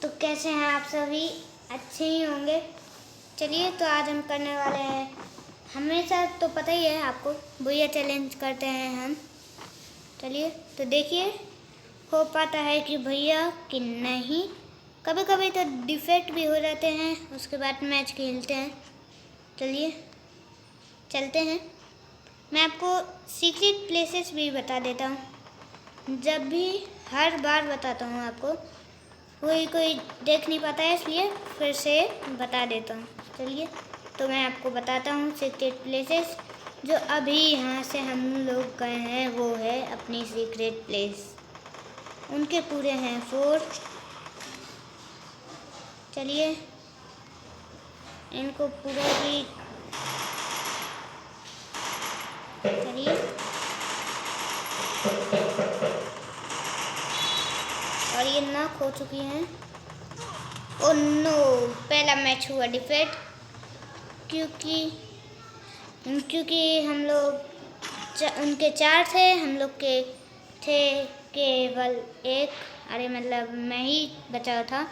तो कैसे हैं आप सभी? अच्छे ही होंगे। चलिए तो आज हम करने वाले हैं, हमेशा तो पता ही है आपको, भुइया चैलेंज करते हैं हम। चलिए तो देखिए हो पाता है कि भैया कि नहीं। कभी कभी तो डिफेक्ट भी हो जाते हैं, उसके बाद मैच खेलते हैं। चलिए चलते हैं। मैं आपको सीक्रेट प्लेसेस भी बता देता हूँ, जब भी हर बार बताता हूँ आपको, कोई देख नहीं पाता है, इसलिए फिर से बता देता हूँ। चलिए तो मैं आपको बताता हूँ सीक्रेट प्लेसेस जो अभी यहाँ से हम लोग गए हैं। वो है अपनी सीक्रेट प्लेस, उनके पूरे हैं 4। चलिए इनको पूरा भी, चलिए और ये नॉक हो चुकी हैं। ओ नो, पहला मैच हुआ डिफेक्ट, क्योंकि हम लोग उनके 4 थे, हम लोग के थे केवल 1। अरे मतलब मैं ही बचा था।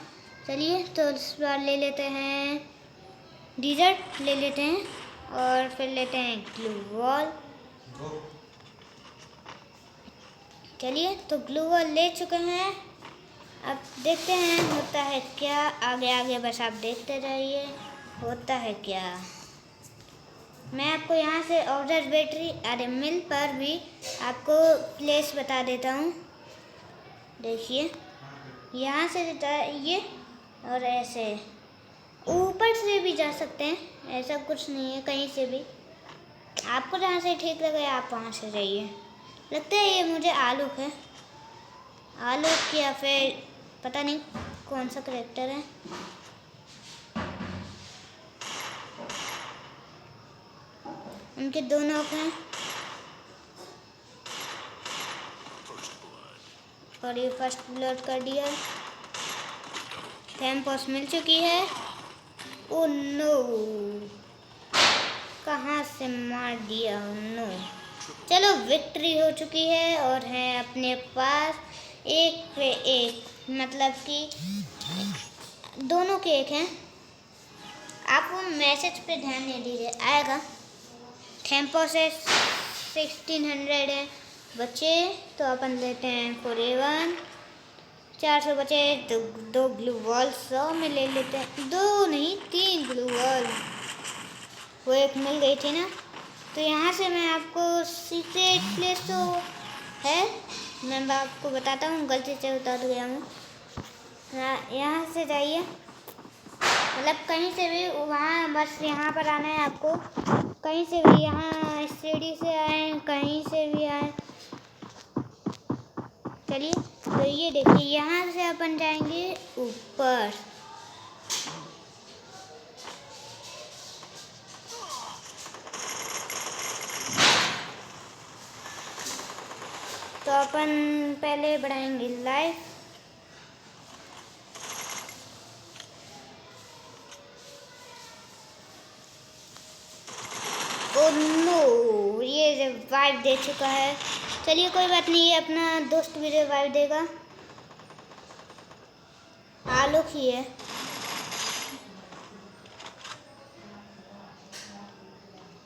चलिए तो इस बार ले लेते हैं डिजर्ट, ले लेते हैं और फिर लेते हैं ग्लू वॉल। चलिए तो ग्लू वॉल ले चुके हैं। अब देखते हैं होता है क्या। आगे आगे बस आप देखते रहिए होता है क्या। मैं आपको यहाँ से ऑब्जर्वेटरी, अरे मिल पर भी आपको प्लेस बता देता हूँ। देखिए यहाँ से ये, और ऐसे ऊपर से भी जा सकते हैं, ऐसा कुछ नहीं है। कहीं से भी आपको जहाँ से ठीक लगे आप वहाँ से जाइए। लगता है ये मुझे आलूक है, आलूक या फिर पता नहीं कौन सा करेक्टर है। उनके 2 नॉक हैं और ये फर्स्ट ब्लड कर दिया। थैम्पॉस मिल चुकी है। ओ नो, कहाँ से मार दिया। नो, चलो विक्ट्री हो चुकी है और है अपने पास 1 पे 1, मतलब कि दोनों के 1 हैं। आप वो मैसेज पे ध्यान नहीं दीजिए, आएगा। थैम्पॉस है 1600 है बचे, तो अपन लेते हैं फॉरएवर 400 बचे तो 2 ग्लू वॉल 100 में ले लेते हैं। 2 नहीं 3 ग्लू वॉल, वो 1 मिल गई थी ना। तो यहाँ से मैं आपको सीक्रेट प्लेस तो है, मैं आपको बताता हूँ, गलती से उतार गया हूँ। यहाँ से जाइए, मतलब कहीं से भी वहाँ, बस यहाँ पर आना है आपको। कहीं से भी, यहाँ इस सीढ़ी से आए, कहीं से भी आए। चलिए तो ये देखिए यहाँ से अपन जाएंगे ऊपर। तो अपन पहले बढ़ाएंगे लाइफ। ओ नो, ये रिवाइव दे चुका है। चलिए कोई बात नहीं, ये अपना दोस्त भी रिवाइव देगा। आलोक ही है।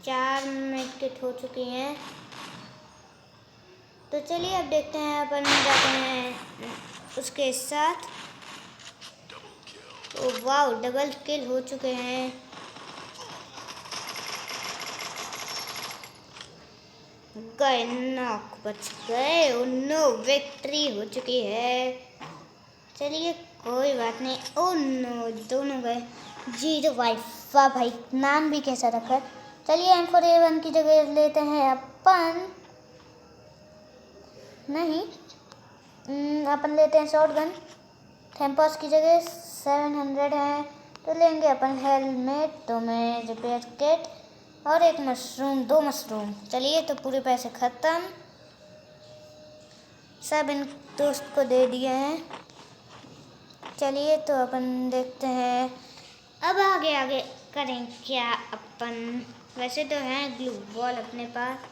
चार मिनट हो चुकी हैं। तो चलिए अब देखते हैं, अपन जाते हैं उसके साथ। ओ वाह, डबल किल हो चुके हैं। गए नॉक, बच गए। ओ नो, विक्ट्री हो चुकी है। चलिए कोई बात नहीं। ओ नो, दोनों गए। 0 वाइफ, वाह भाई, नाम भी कैसा रखा है। चलिए M4A1 की जगह लेते हैं अपन, नहीं अपन लेते हैं शॉटगन। थैम्पॉस की जगह 700 है, तो लेंगे अपन हेलमेट, 2 में रिपेयर किट और 1 मशरूम, 2 मशरूम। चलिए तो पूरे पैसे ख़त्म, सब इन दोस्त को दे दिए हैं। चलिए तो अपन देखते हैं अब आगे आगे करें क्या अपन। वैसे तो है ग्लू बॉल अपने पास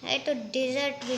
है, तो डेजर्ट भी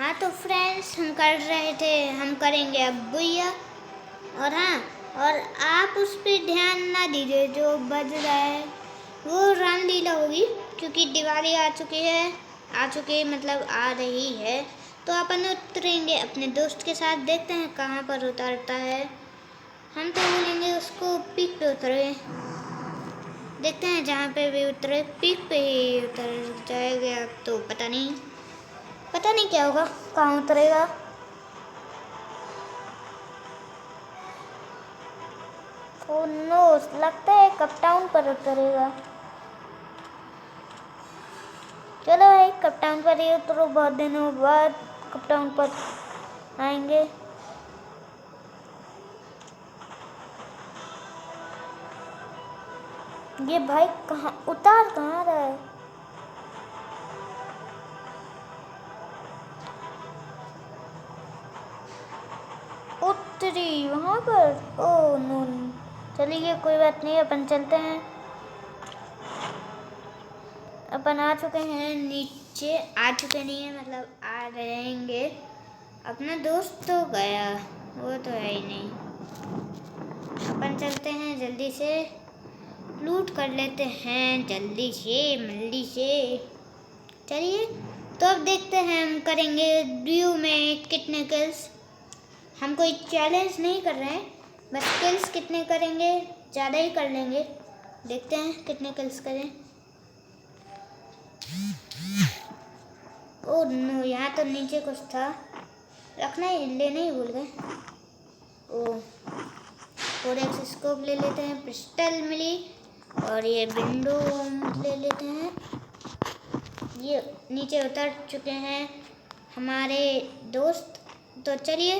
हाँ तो फ्रेंड्स, हम कर रहे थे, हम करेंगे अब बुइया। और हाँ, और आप उस पर ध्यान ना दीजिए, जो बज रहा है वो रामलीला होगी, क्योंकि दिवाली आ चुकी है, मतलब आ रही है। तो अपन उतरेंगे अपने दोस्त के साथ, देखते हैं कहाँ पर उतरता है। हम तो बोलेंगे उसको पीक पे उतरे, देखते हैं जहाँ पे भी उतरे पीक पे ही उतर जाएगा। तो पता नहीं क्या होगा, कहाँ उतरेगा। ओह नो, लगता है कपटाउन पर उतरेगा। चलो भाई, कपटाउन पर ही उतरो, बहुत दिनों बाद कपटाउन पर आएंगे। ये भाई कहाँ कहाँ रहा है? उत्तरी वहाँ पर? ओह नो, चलिए कोई बात नहीं, अपन चलते हैं। अपन आ चुके हैं नीचे, आ चुके नहीं है मतलब आ रहेंगे। अपना दोस्त तो गया, वो तो है ही नहीं। अपन चलते हैं, जल्दी से लूट कर लेते हैं, जल्दी से। चलिए, तो अब देखते हैं हम करेंगे ड्यू में कितने किल्स। हम कोई चैलेंज नहीं कर रहे हैं, बस किल्स कितने करेंगे, ज़्यादा ही कर लेंगे। देखते हैं कितने किल्स करें। ओह नो, यहाँ तो नीचे कुछ था, रखना ही लेना ही भूल गए। ओह, 4x स्कोप ले लेते हैं, पिस्टल मिली, और ये विंडो ले लेते हैं। ये नीचे उतर चुके हैं हमारे दोस्त, तो चलिए,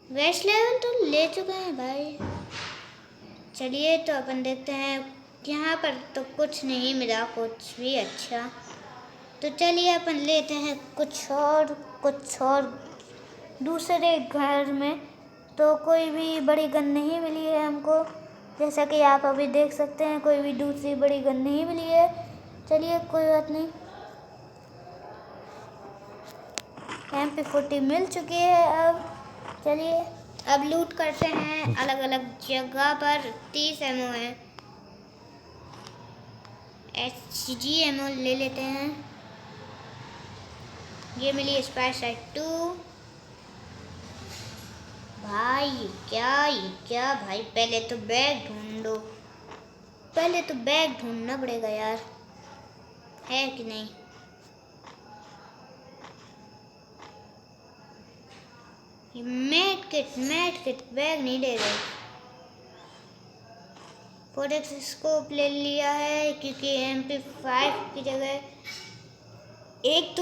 वेस्ट लेवल तो ले चुके हैं भाई। चलिए, तो अपन देखते हैं, यहाँ पर तो कुछ नहीं मिला, कुछ भी अच्छा। तो चलिए अपन लेते हैं कुछ और दूसरे घर में। तो कोई भी बड़ी गन नहीं मिली है हमको, जैसा कि आप अभी देख सकते हैं, कोई भी दूसरी बड़ी गन नहीं मिली है। चलिए कोई बात नहीं, MP40 मिल चुकी है। अब चलिए, अब लूट करते हैं अलग अलग जगह पर। 30 एमओ है, HG एमओ ले लेते हैं। ये मिली स्पाइसाइड 2। भाई ये क्या भाई, पहले तो बैग ढूंढना पड़ेगा यार, है कि नहीं। ये मैट किट बैग नहीं ले रहे। 4x स्कोप ले लिया है, क्योंकि MP5 की जगह एक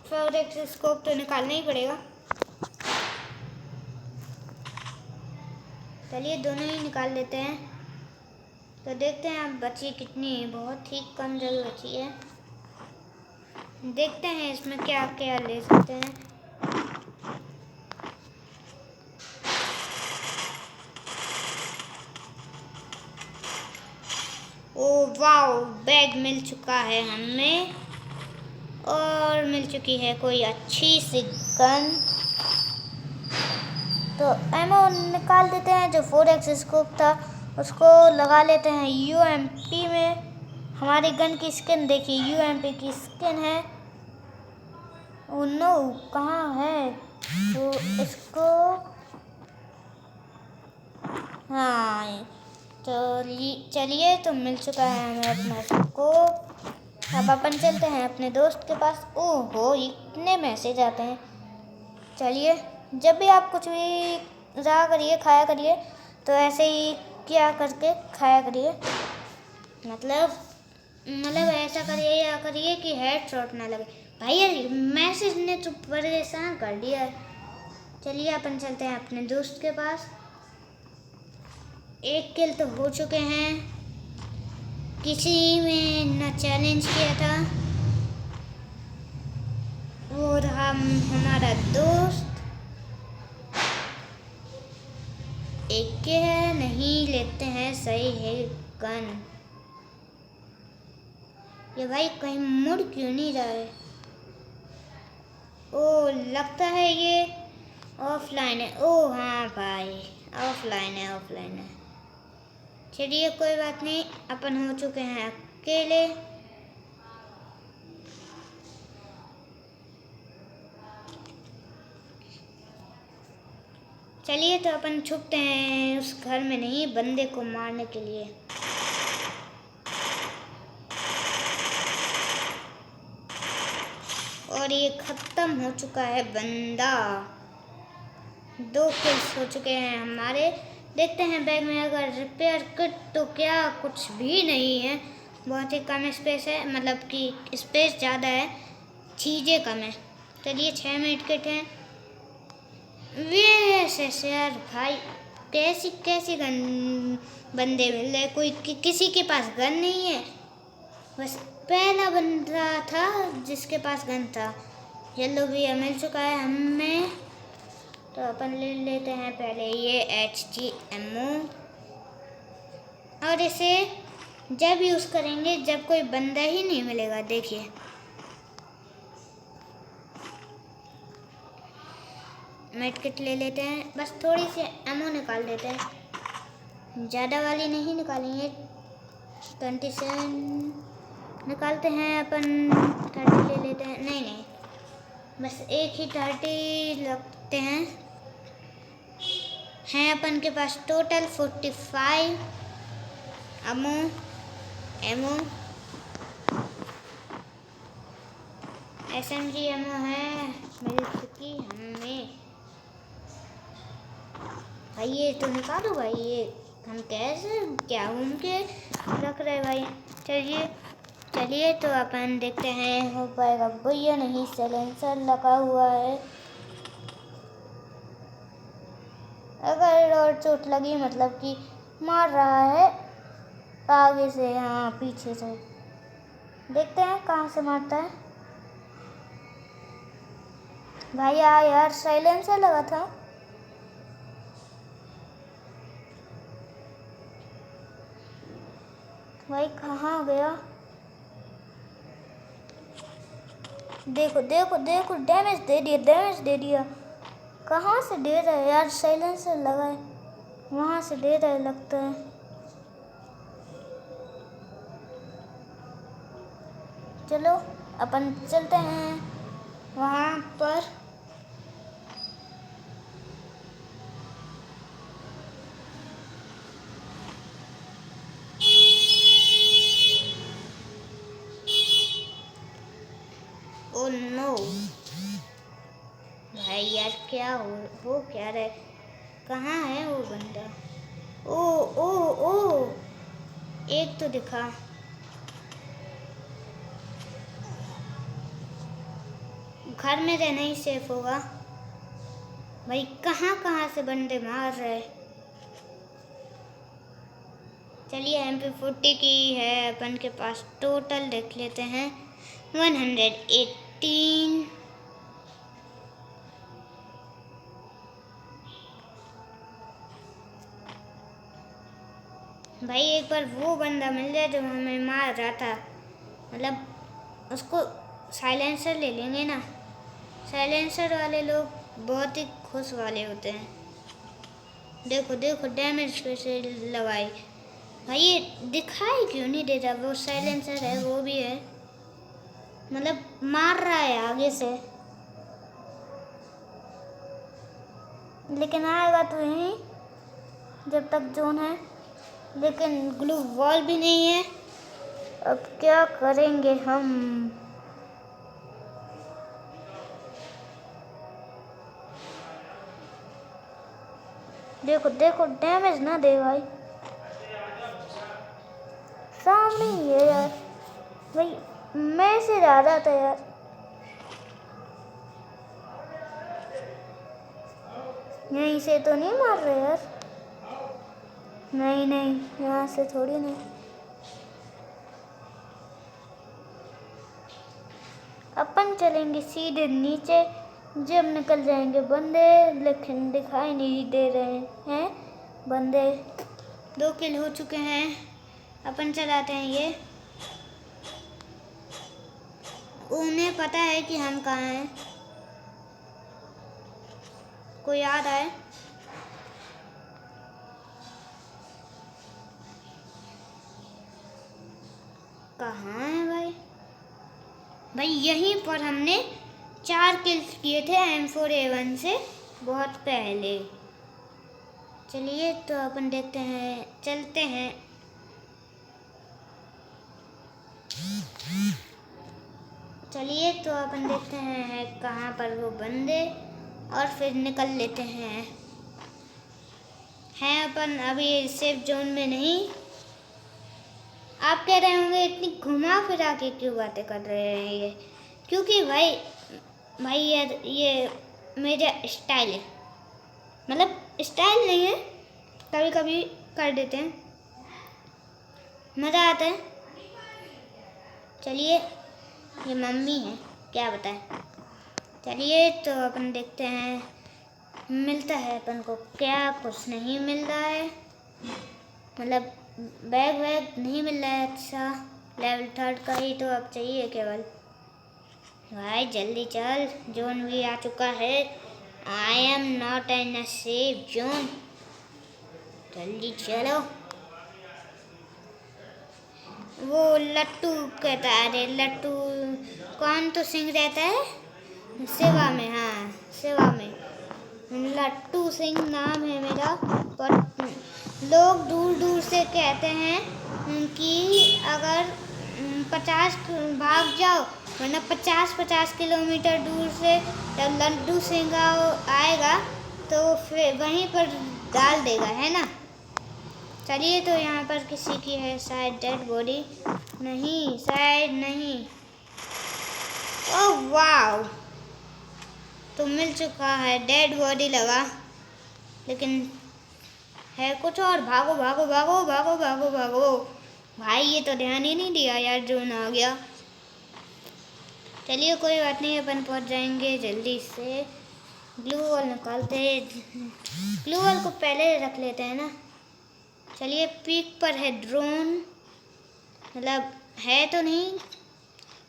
4x स्कोप तो निकालना ही पड़ेगा। चलिए दोनों ही निकाल लेते हैं। तो देखते हैं अब बची कितनी, बहुत ही कम जगह बची है। देखते हैं इसमें क्या क्या ले सकते हैं। ओ वाओ, बैग मिल चुका है हमें, और मिल चुकी है कोई अच्छी सी गन। तो एमओ निकाल देते हैं, जो 4x स्कोप था उसको लगा लेते हैं UMP में। हमारी गन की स्किन देखिए, UMP की स्किन है। ओह नो, कहाँ है? तो इसको, हाँ, तो चलिए, तो मिल चुका है हमें अपना स्कोप। अब अपन चलते हैं अपने दोस्त के पास। ओहो, इतने मैसेज आते हैं। चलिए, जब भी आप कुछ भी रहा करिए, खाया करिए, तो ऐसे ही क्या करके खाया करिए, मतलब ऐसा करिए कि हेडशॉट ना लगे। भाई यार, मैसेज ने तो परेशान कर दिया। चलिए अपन चलते हैं अपने दोस्त के पास। एक किल तो हो चुके हैं, किसी में न चैलेंज किया था। वो रहा हमारा दोस्त, एक के है, नहीं लेते हैं, सही है गन। ये भाई कहीं मुड़ क्यों नहीं रहा है? ओ लगता है ये ऑफलाइन है। ओ हाँ भाई, ऑफलाइन है, ऑफलाइन है। चलिए कोई बात नहीं, अपन हो चुके हैं अकेले। चलिए तो अपन छुपते हैं उस घर में, नहीं बंदे को मारने के लिए। और ये खत्म हो चुका है बंदा। 2 किल्स हो चुके हैं हमारे। देखते हैं बैग में अगर रिपेयर किट, तो क्या कुछ भी नहीं है। बहुत ही कम स्पेस है, मतलब कि स्पेस ज़्यादा है, चीज़ें कम है। चलिए 6 मिनट किट है। वैसे यार भाई, कैसी कैसी गन बंदे मिल रहे, कोई किसी के पास गन नहीं है। बस पहला बंदा था जिसके पास गन था। येलो भी मिल चुका है हमें, तो अपन ले लेते हैं पहले ये HG एमओ। और इसे जब यूज़ करेंगे जब कोई बंदा ही नहीं मिलेगा। देखिए मेड किट ले लेते हैं, बस थोड़ी सी एमओ निकाल लेते हैं, ज़्यादा वाली नहीं निकालेंगे। 27 निकालते हैं अपन। 30 ले लेते हैं, नहीं नहीं, बस एक ही 30 लगते हैं अपन के पास टोटल 45 एमओ। SMG एमओ है मिल चुकी हमें। भाई ये तो निकालो भाई, ये हम कैसे क्या घूम के रख रहे भाई। चलिए तो अपन देखते हैं हो पाएगा भैया। नहीं, साइलेंसर लगा हुआ है। अगर और चोट लगी मतलब कि मार रहा है आगे से, हाँ पीछे से। देखते हैं कहाँ से मारता है भाई। यार साइलेंसर लगा था। भाई कहाँ गया? देखो देखो देखो, डैमेज दे दिया, डैमेज दे दिया। कहाँ से दे रहा है यार? साइलेंसर लगा है, वहाँ से दे रहा है लगता है। चलो अपन चलते हैं वहाँ पर। ओ नो भाई यार, क्या हो क्या रहा है? कहाँ है वो बंदा? ओ ओ ओ, एक तो दिखा। घर में रहना ही सेफ होगा भाई। कहाँ कहाँ से बंदे मार रहे। चलिए MP40 की है अपन के पास। टोटल देख लेते हैं 118। भाई एक बार वो बंदा मिल जाए जो हमें मार रहा था, मतलब उसको साइलेंसर ले लेंगे ना। साइलेंसर वाले लोग बहुत ही खुश वाले होते हैं। देखो देखो डैमेज कैसे लगाई भाई। ये दिखाई क्यों नहीं दे रहा? वो साइलेंसर है, वो भी है, मतलब मार रहा है आगे से, लेकिन आएगा तो यहीं जब तक जोन है। लेकिन ग्लू वॉल भी नहीं है, अब क्या करेंगे हम? देखो देखो डैमेज ना दे भाई। सामने ही है यार भाई, मैसेज आ रहा था यार। यहीं से तो नहीं मार रहे यार? नहीं नहीं, यहाँ से थोड़ी नहीं। अपन चलेंगे सीधे नीचे, जब निकल जाएंगे बंदे, लेकिन दिखाई नहीं दे रहे हैं बंदे। 2 किल हो चुके हैं। अपन चलाते हैं ये। उन्हें पता है कि हम कहाँ हैं। कोई आ रहा है। कहाँ है भाई? भाई यहीं पर हमने 4 किल्स किए थे M4A1 से बहुत पहले। चलिए तो अपन देखते हैं, चलते हैं। चलिए तो अपन देखते हैं कहाँ पर वो बंदे, और फिर निकल लेते हैं अपन अभी सेफ जोन में नहीं। आप कह रहे होंगे इतनी घुमा फिरा के क्यों बातें कर रहे हैं ये? क्योंकि भाई यार ये मेरा स्टाइल है, मतलब स्टाइल नहीं है, कभी कभी कर देते हैं, मज़ा आता है। चलिए ये मम्मी है, क्या बताएं। चलिए तो अपन देखते हैं मिलता है अपन को क्या। कुछ नहीं मिल रहा है, मतलब बैग वैग नहीं मिल रहा है। अच्छा लेवल 3 का ही तो अब चाहिए केवल। भाई जल्दी चल, जोन भी आ चुका है। I am not in a safe zone, जल्दी चलो। वो लट्टू कहता है, अरे लट्टू कौन तो सिंह रहता है सेवा में, हाँ सेवा में लट्टू सिंह नाम है मेरा। पर लोग दूर दूर से कहते हैं कि अगर 50 भाग जाओ, वरना 50 किलोमीटर दूर से जब लट्टू सिंह आएगा तो फिर वहीं पर डाल देगा, है ना। चलिए तो यहाँ पर किसी की है शायद डेड बॉडी, नहीं शायद नहीं। ओह वाव, तो मिल चुका है, डेड बॉडी लगा, लेकिन है कुछ और। भागो भागो भागो भागो भागो भागो। भाई ये तो ध्यान ही नहीं दिया यार, जोन आ गया। चलिए कोई बात नहीं, अपन पहुंच जाएंगे जल्दी से। ग्लू वॉल निकालते हैं, ग्लू वॉल को पहले रख लेते हैं ना। चलिए पीक पर है ड्रोन, मतलब है तो नहीं।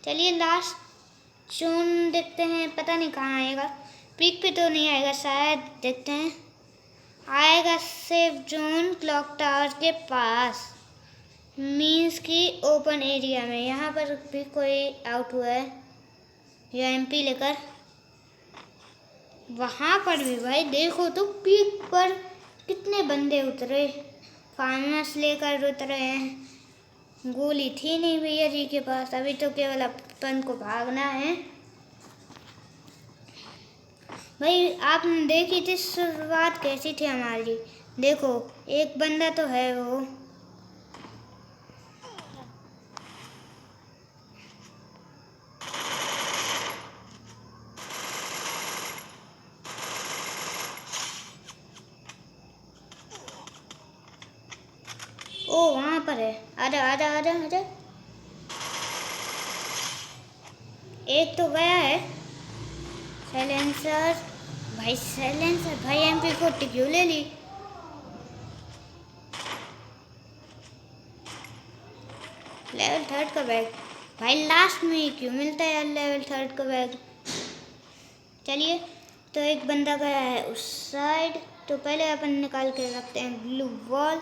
चलिए लास्ट जोन देखते हैं, पता नहीं कहाँ आएगा। पीक पे तो नहीं आएगा शायद, देखते हैं। आएगा सेफ जोन क्लॉक टावर के पास, मीन्स की ओपन एरिया में। यहाँ पर भी कोई आउट हुआ है या MP लेकर। वहाँ पर भी भाई देखो तो पीक पर कितने बंदे उतरे, फार्मर्स लेकर उतरे हैं। गोली थी नहीं भैया जी के पास, अभी तो केवल अपन को भागना है। भाई आपने देखी थी शुरुआत कैसी थी हमारी, देखो एक बंदा तो है वो। ओ वहाँ पर है, आजा आजा आजा आजा। एक तो गया है साइलेंसर। भाई साइलेंसर, भाई MP40 क्यों ले ली? लेवल 3 का बैग भाई लास्ट में ही क्यों मिलता है यार, लेवल 3 का बैग। चलिए तो एक बंदा गया है उस साइड, तो पहले अपन निकाल के रखते हैं ग्लू वॉल।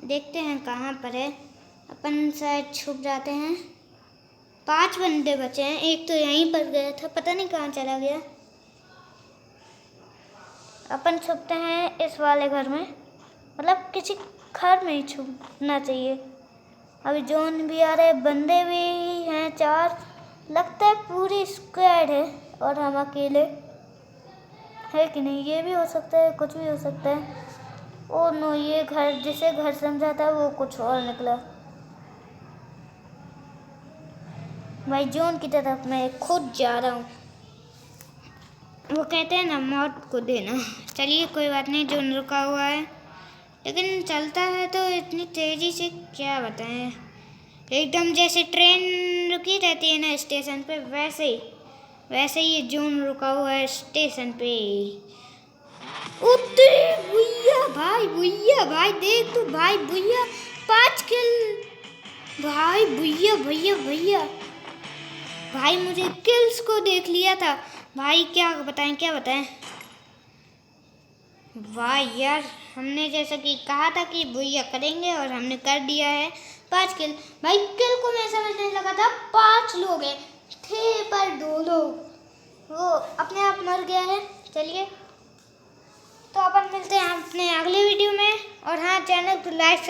देखते हैं कहाँ पर है, अपन शायद छुप जाते हैं। 5 बंदे बचे हैं, एक तो यहीं पर गया था, पता नहीं कहाँ चला गया। अपन छुपते हैं इस वाले घर में, मतलब किसी घर में ही छुपना चाहिए। अभी जोन भी आ रहे, बंदे भी हैं 4, लगता है पूरी स्क्वाड है और हम अकेले है कि नहीं, ये भी हो सकता है, कुछ भी हो सकता है। ओ नो, ये घर जिसे घर समझा था वो कुछ और निकला। भाई जोन की तरफ मैं खुद जा रहा हूँ, वो कहते हैं ना मौत को देना। चलिए कोई बात नहीं, जोन रुका हुआ है, लेकिन चलता है तो इतनी तेज़ी से क्या बताएं, एकदम जैसे ट्रेन रुकी रहती है ना स्टेशन पे, वैसे ही ये जोन रुका हुआ है स्टेशन पे। भैया भाई देख तो भाई, भैया 5 किल भाई, भैया भैया भैया भाई मुझे किल्स को देख लिया था भाई। क्या बताएं। वाह यार, हमने जैसा कि कहा था कि भैया करेंगे और हमने कर दिया है 5 किल। भाई किल को मैं समझने लगा था 5 लोग हैं थे पर 2 लोग वो अपने आप मर गया है। चलिए तो अपन मिलते हैं अपने अगले वीडियो में। और हाँ, चैनल को लाइक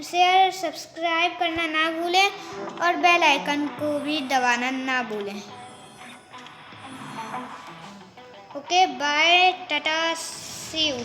शेयर सब्सक्राइब करना ना भूलें और बेल आइकन को भी दबाना ना भूलें। Okay bye, tata, see you.